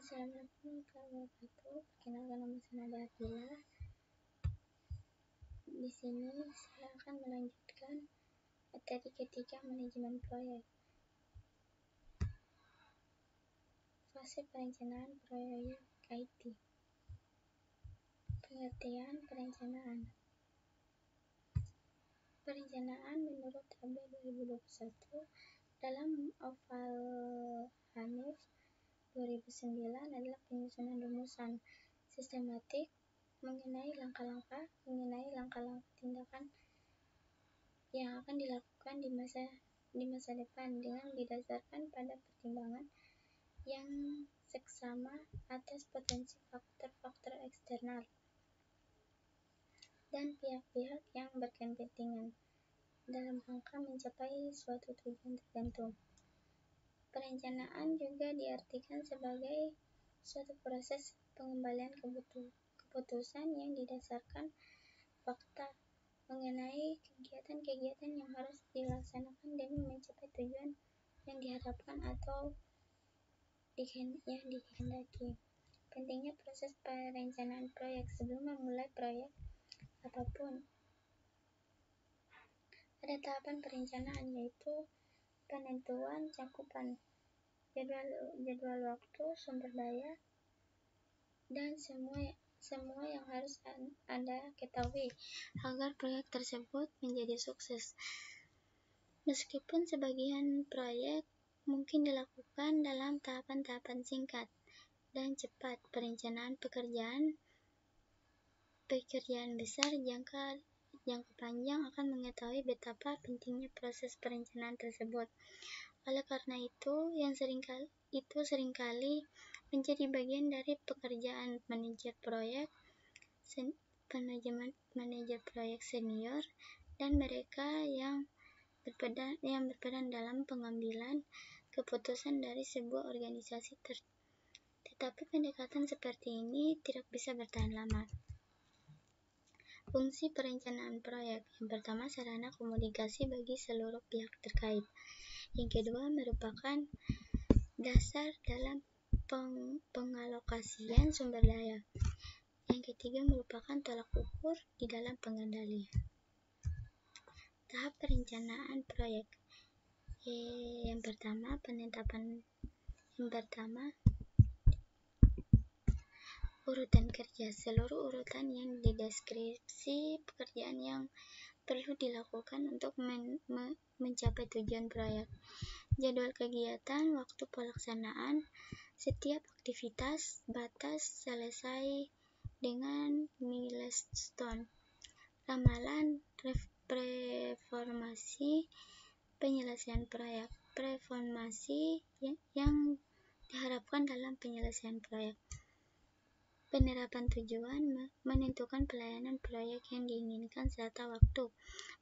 Assalamualaikum warahmatullahi wabarakatuh. Perkenalkan, nama saya Nada Atila. Di sini saya akan melanjutkan materi ketiga, manajemen proyek. Fase perencanaan proyek IT. Pengertian perencanaan. Perencanaan menurut AB 2021 dalam Oval Hanif 2009 adalah penyusunan rumusan sistematik mengenai langkah-langkah tindakan yang akan dilakukan di masa depan dengan didasarkan pada pertimbangan yang seksama atas potensi faktor-faktor eksternal dan pihak-pihak yang berkepentingan dalam rangka mencapai suatu tujuan tertentu. Perencanaan juga diartikan sebagai suatu proses pengembalian keputusan yang didasarkan fakta mengenai kegiatan-kegiatan yang harus dilaksanakan demi mencapai tujuan yang diharapkan atau yang dikehendaki. Pentingnya proses perencanaan proyek. Sebelum memulai proyek apapun, ada tahapan perencanaan, yaitu penentuan cakupan, jadwal waktu, sumber daya, dan semua yang harus Anda ketahui agar proyek tersebut menjadi sukses. Meskipun sebagian proyek mungkin dilakukan dalam tahapan-tahapan singkat dan cepat, perencanaan pekerjaan besar jangka panjang akan mengetahui betapa pentingnya proses perencanaan tersebut. Oleh karena itu, seringkali menjadi bagian dari pekerjaan manajer proyek senior dan mereka yang berperan dalam pengambilan keputusan dari sebuah organisasi. Tetapi pendekatan seperti ini tidak bisa bertahan lama. Fungsi perencanaan proyek. Yang pertama, sarana komunikasi bagi seluruh pihak terkait. Yang kedua, merupakan dasar dalam pengalokasian sumber daya. Yang ketiga, merupakan tolak ukur di dalam pengendalian. Tahap perencanaan proyek. Yang pertama, urutan kerja. Seluruh urutan yang dideskripsi pekerjaan yang perlu dilakukan untuk mencapai tujuan proyek. Jadwal kegiatan, waktu pelaksanaan setiap aktivitas, batas selesai dengan milestone. Ramalan performasi penyelesaian proyek. Performasi yang diharapkan dalam penyelesaian proyek. Penerapan tujuan, menentukan pelayanan proyek yang diinginkan serta waktu,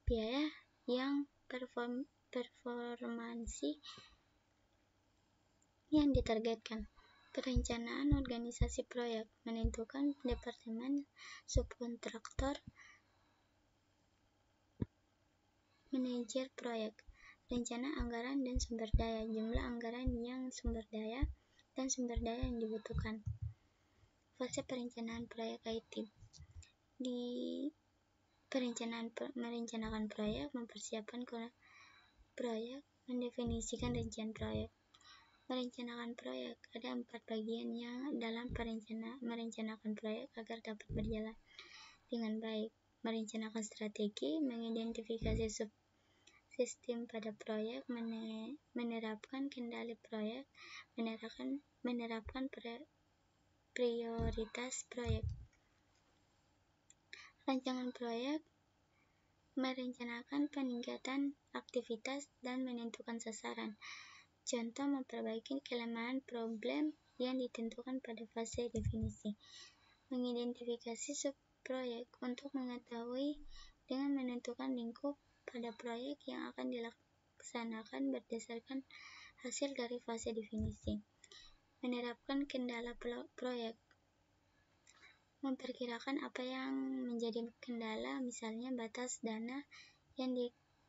biaya yang performansi yang ditargetkan. Perencanaan organisasi proyek, menentukan departemen, subkontraktor, manajer proyek. Rencana anggaran dan sumber daya, jumlah anggaran yang dan sumber daya yang dibutuhkan. Fase perencanaan proyek IT. Di merencanakan proyek, mempersiapkan proyek, mendefinisikan rincian proyek. Merencanakan proyek. Ada 4 bagian yang dalam merencanakan proyek agar dapat berjalan dengan baik. Merencanakan strategi, mengidentifikasi subsistem pada proyek, menerapkan kendali proyek, menerapkan prioritas proyek. Rancangan proyek, merencanakan peningkatan aktivitas dan menentukan sasaran. Contoh, memperbaiki kelemahan problem yang ditentukan pada fase definisi. Mengidentifikasi subproyek untuk mengetahui dengan menentukan lingkup pada proyek yang akan dilaksanakan berdasarkan hasil dari fase definisi. Menerapkan kendala proyek. Memperkirakan apa yang menjadi kendala, misalnya batas dana yang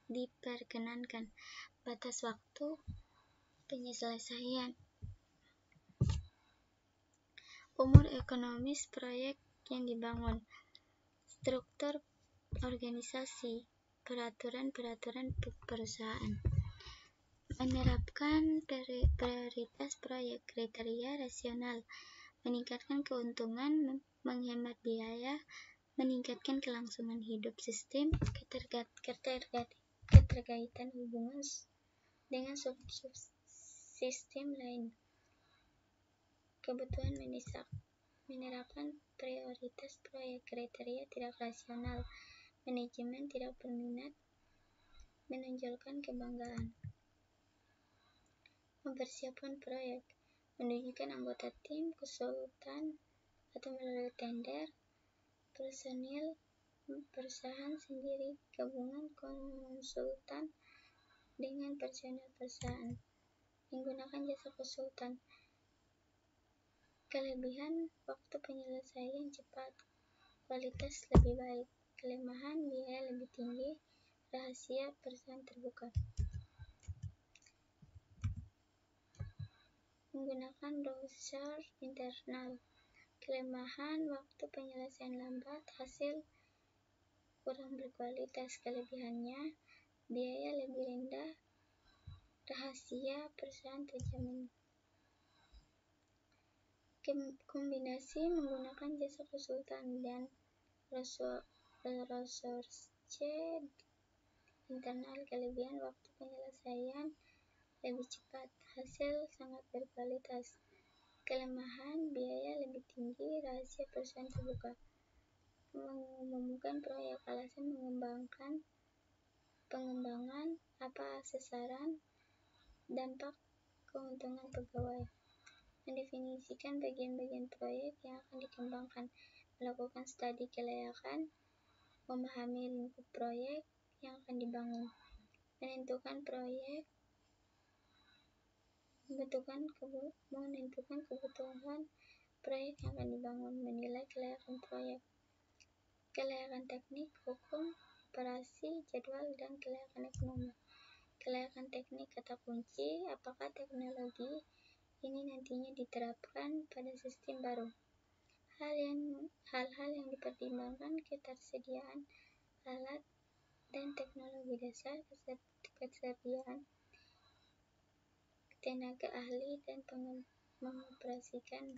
diperkenankan, batas waktu penyelesaian, Umur ekonomis proyek yang dibangun, struktur organisasi, peraturan-peraturan perusahaan, menerapkan prioritas proyek, kriteria rasional, meningkatkan keuntungan, menghemat biaya, meningkatkan kelangsungan hidup sistem, keterkaitan hubungan dengan subsistem lain, kebutuhan mendesak, menerapkan prioritas proyek, kriteria tidak rasional, manajemen tidak berminat, menonjolkan kebanggaan, mempersiapkan proyek, menunjukkan anggota tim, konsultan, atau melalui tender, personil, perusahaan sendiri, gabungan konsultan dengan personil perusahaan, menggunakan jasa konsultan, kelebihan waktu penyelesaian cepat, kualitas lebih baik, kelemahan biaya lebih tinggi, rahasia perusahaan terbuka, menggunakan browser internal, kelemahan waktu penyelesaian lambat, hasil kurang berkualitas, kelebihannya biaya lebih rendah, rahasia perusahaan terjamin. Kombinasi menggunakan jasa konsultan dan resource internal, kelebihan waktu penyelesaian lebih cepat, hasil sangat berkualitas, kelemahan biaya lebih tinggi, rahasia perusahaan terbuka, mengumumkan proyek, alasan pengembangan, apa sasaran, dampak, keuntungan pegawai, mendefinisikan bagian-bagian proyek yang akan dikembangkan, melakukan studi kelayakan, memahami lingkup proyek yang akan dibangun, menentukan kebutuhan proyek yang akan dibangun, menilai kelayakan proyek, kelayakan teknik, hukum, operasi, jadwal, dan kelayakan ekonomi. Kelayakan teknik kata kunci, apakah teknologi ini nantinya diterapkan pada sistem baru. Hal-hal yang dipertimbangkan, ketersediaan alat dan teknologi dasar, ketersediaan tenaga ahli, dan mengoperasikan.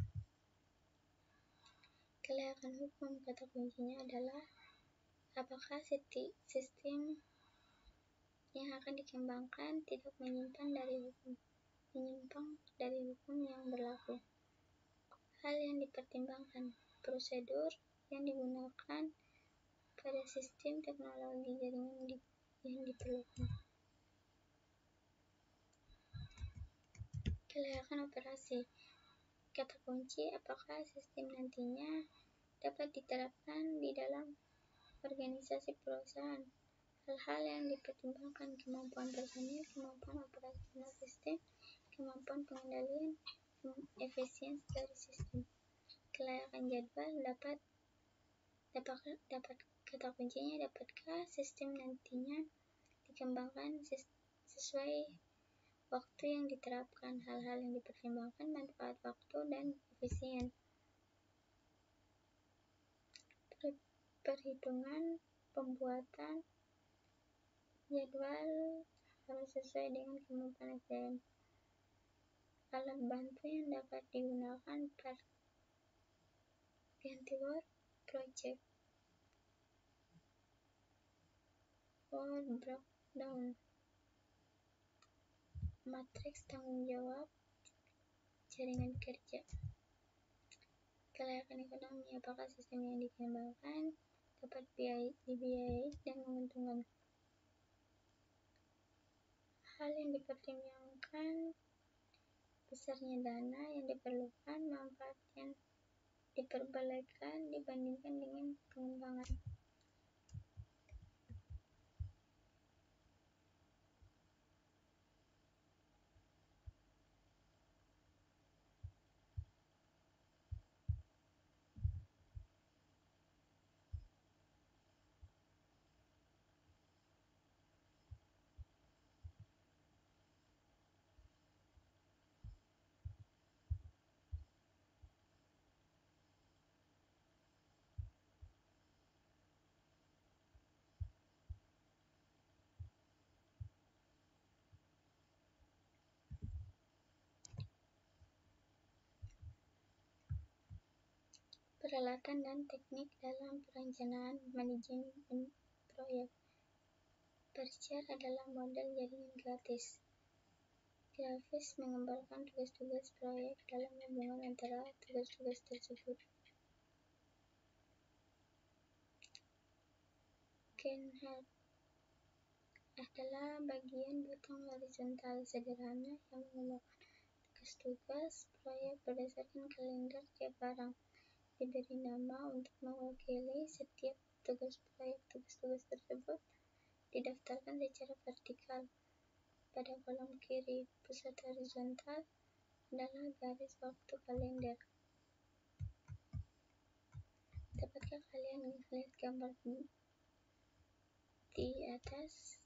Kelayakan hukum kata kuncinya adalah apakah sistem yang akan dikembangkan tidak menyimpang dari hukum yang berlaku. Hal yang dipertimbangkan, prosedur yang digunakan pada sistem, teknologi jaringan yang diperlukan. Kelayakan operasi kata kunci, apakah sistem nantinya dapat diterapkan di dalam organisasi perusahaan. Hal-hal yang dipertimbangkan, kemampuan personil, kemampuan operasional sistem, kemampuan pengendalian, efisiensi dari sistem. Kelayakan jadwal, dapat kata kuncinya, dapatkah sistem nantinya dikembangkan sesuai waktu yang diterapkan. Hal-hal yang dipertimbangkan, manfaat waktu dan efisien. Perhitungan pembuatan jadwal harus sesuai dengan kemampuan SDM. Alat bantu yang dapat digunakan per ganti work project, work breakdown, matriks tanggung jawab jaringan kerja. Kelayakan ekonomi, apakah sistem yang dikembangkan dapat dibiayai dan menguntungkan. Hal yang dipertimbangkan, besarnya dana yang diperlukan, manfaat yang diperbolehkan dibandingkan dengan pengembangan. Peralatan dan teknik dalam perencanaan manajemen proyek. Bershare adalah model jaringan grafis menggambarkan tugas-tugas proyek dalam hubungan antara tugas-tugas tersebut. Gantt adalah bagian butang horizontal sederhana yang menggambarkan tugas-tugas proyek berdasarkan kalender tiap barang. Diberi nama untuk mewakili setiap tugas proyek. Tugas-tugas tersebut didaftarkan secara vertikal pada kolom kiri. Pusat horizontal adalah garis waktu kalender. Dapatkah kalian melihat gambar di atas?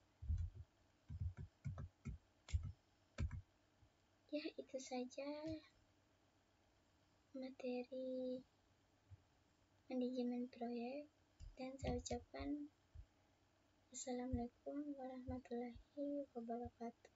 Ya, itu saja materi manajemen proyek, dan saya ucapkan Assalamualaikum warahmatullahi wabarakatuh.